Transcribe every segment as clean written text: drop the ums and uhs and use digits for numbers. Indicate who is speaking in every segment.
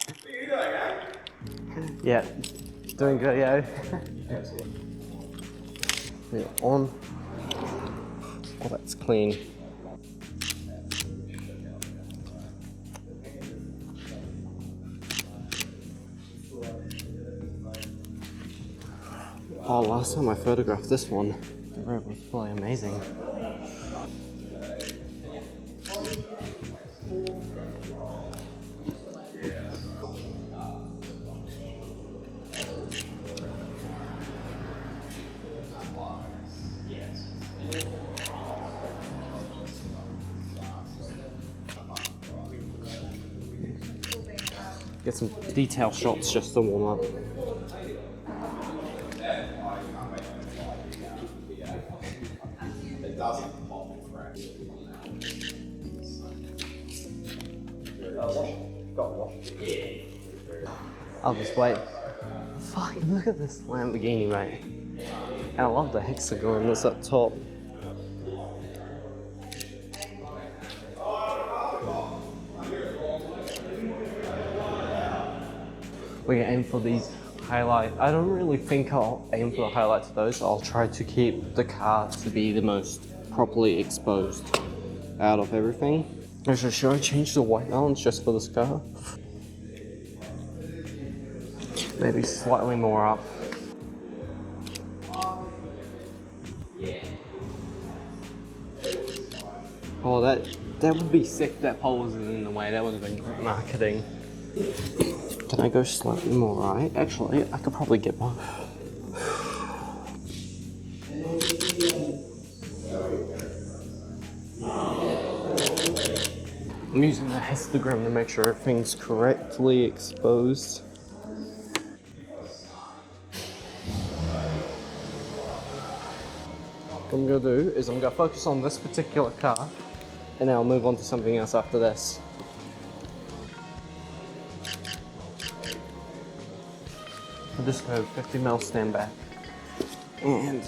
Speaker 1: What are you doing, eh?
Speaker 2: Yeah, doing good, yo. Yeah, on. Oh, that's clean. Oh, last time I photographed this one, the road was really amazing. Get some detail shots just to warm up. I'll just wait. Fuck, look at this Lamborghini, mate. And I love the hexagon that's up top. We aim for these highlights. I don't really think I'll aim for the highlights of those. I'll try to keep the car to be the most properly exposed out of everything. Actually, should I change the white balance just for this car? Maybe slightly more up. Oh, that would be sick. That pole wasn't in the way. That would have been great marketing. Can I go slightly more right? Actually, I could probably get both. I'm using the histogram to make sure everything's correctly exposed. What I'm gonna do is I'm gonna focus on this particular car and then I'll move on to something else after this. I'll just go 50mm stand back and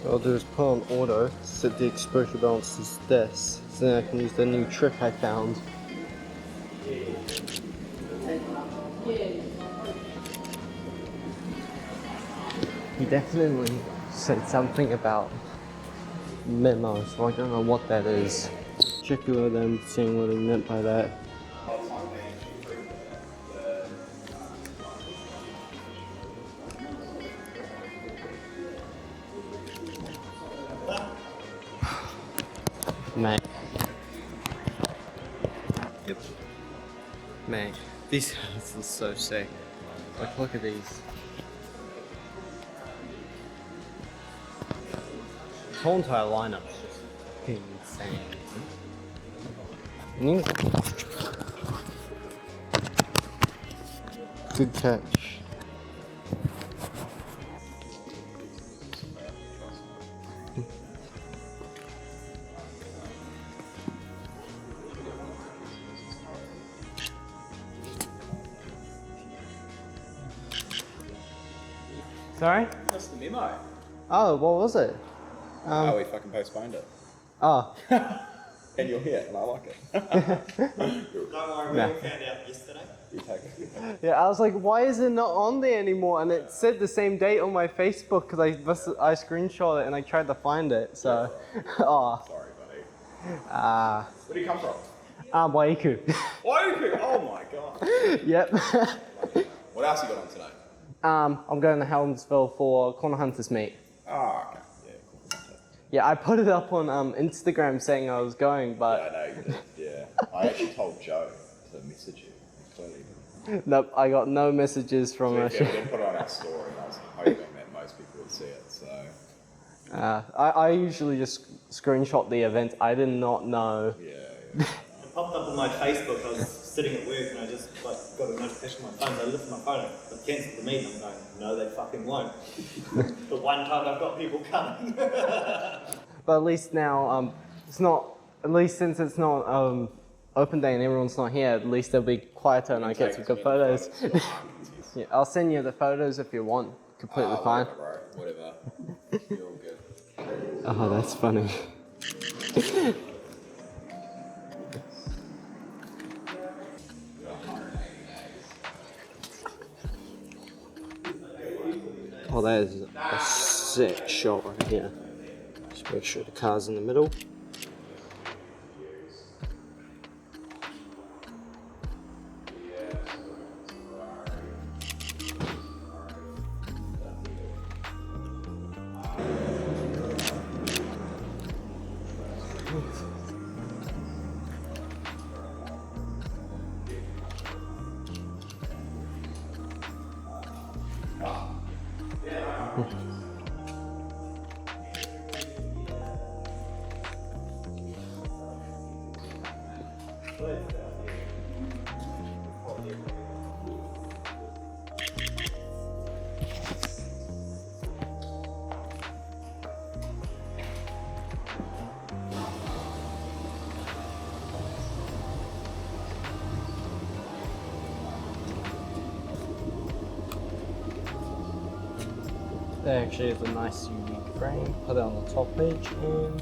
Speaker 2: what I'll do is put on auto, set the exposure balance to this, so then I can use the new trick I found. He definitely said something about memo, so I don't know what that is. Checking with them, seeing what he meant by that. Mate. Yep. Mate, these guys are so sick. Like, look at these. The whole entire lineup is just fucking insane. Good catch. Sorry?
Speaker 1: What's the memo?
Speaker 2: Oh, what was it?
Speaker 1: Oh, we fucking postponed it.
Speaker 2: Oh.
Speaker 1: And you're here, and I like it.
Speaker 3: Don't worry, we all found out yesterday.
Speaker 1: You take it.
Speaker 2: Yeah, I was like, why is it not on there anymore? And it said the same date on my Facebook because I screenshot it and I tried to find it. So, oh.
Speaker 1: Sorry, buddy.
Speaker 2: Ah.
Speaker 1: Where do you come from?
Speaker 2: Waiku.
Speaker 1: Waiku! Oh my god.
Speaker 2: Yep.
Speaker 1: What else you got on today?
Speaker 2: I'm going to Helmsville for Corner Hunters meet.
Speaker 1: Oh, okay. Yeah, cool.
Speaker 2: Yeah, I put it up on Instagram saying I was going,
Speaker 1: Yeah, I
Speaker 2: but
Speaker 1: know you did. Yeah. I actually told Joe to message you. Clearly.
Speaker 2: nope, I got no messages from
Speaker 1: So
Speaker 2: her.
Speaker 1: we did put it on our story, and I was hoping that most people would see it. So.
Speaker 2: I usually just screenshot the event. I did not know.
Speaker 1: Yeah.
Speaker 3: It popped up on my Facebook. I was sitting at work and I just like got a notification on my phone. So I lifted my phone up, but cancelled the meeting. I'm going, no, they fucking won't. The one time I've got people coming.
Speaker 2: But at least now, it's not. At least since it's not open day and everyone's not here, at least they'll be quieter and I get some good photos. Yeah, I'll send you the photos if you want. Completely fine.
Speaker 1: Whatever. You're all good.
Speaker 2: Oh, that's funny. Oh, that is a sick shot right here. Just make sure the car's in the middle. There actually is a nice unique frame. Put it on the top edge and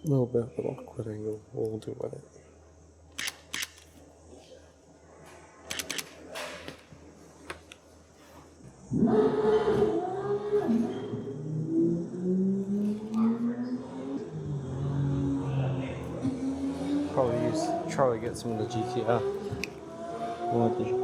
Speaker 2: a little bit of an awkward angle. We'll do with it. Probably get some of the GTR. What did you?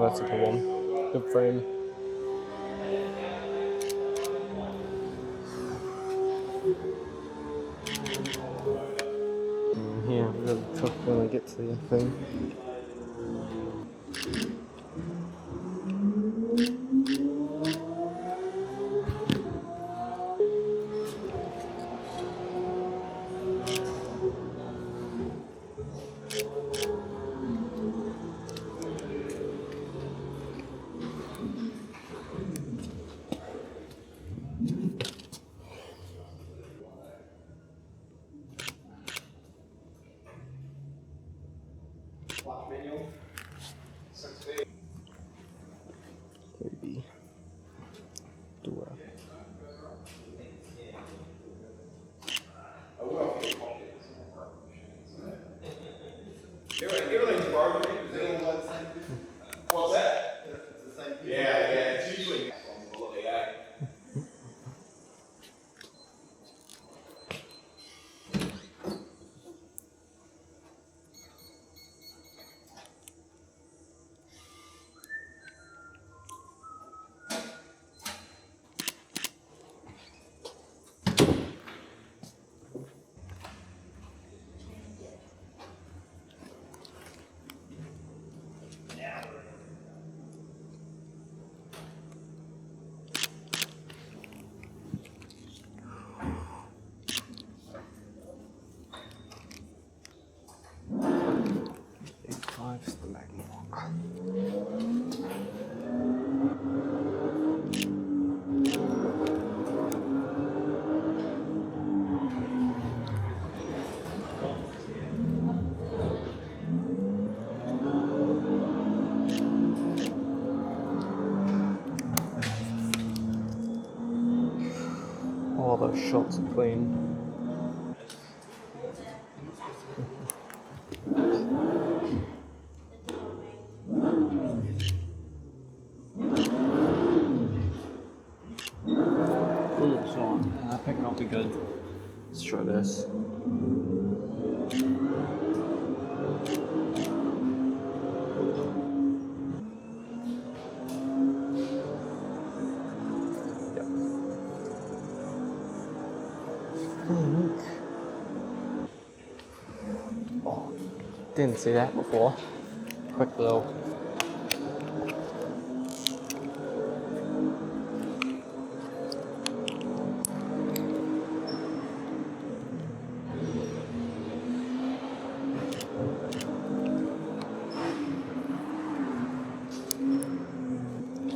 Speaker 2: That's a good one. Good frame. Yeah, really tough when I get to the thing.
Speaker 4: Everything's broken. What's that? Yeah, it's usually on quality, eh?
Speaker 2: Five's the magnet. All those shots are clean. I think it'll be good. Let's try this. Yep. Oh, didn't see that before. Quick little.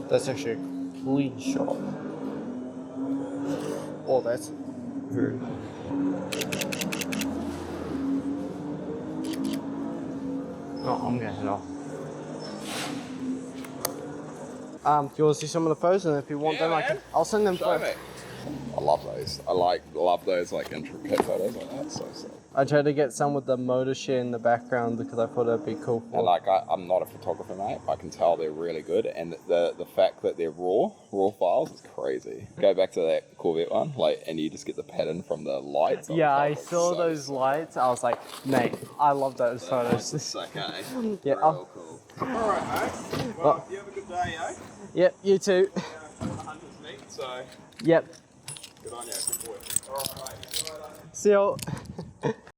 Speaker 2: That's actually a clean shot. Oh, that's very. Oh, I'm gonna head off. Do you want to see some of the photos? And if you want them, I'll send them first.
Speaker 1: I love those. I love those like intricate photos like that. So.
Speaker 2: I tried to get some with the Motorshare in the background because I thought that'd be cool.
Speaker 1: And like I'm not a photographer, mate. I can tell they're really good, and the fact that they're raw files is crazy. Go back to that Corvette one, like, and you just get the pattern from the lights.
Speaker 2: Yeah, I saw those lights. I was like, mate, I love those photos.
Speaker 1: It's okay.
Speaker 2: Yeah.
Speaker 1: Real cool.
Speaker 4: All right, mate. Well, you have a good day, eh?
Speaker 2: Yep, you too.
Speaker 4: Hunter's meat, so
Speaker 2: Yep.
Speaker 4: good on you. Good boy. All right, mate. See you later.
Speaker 2: See you.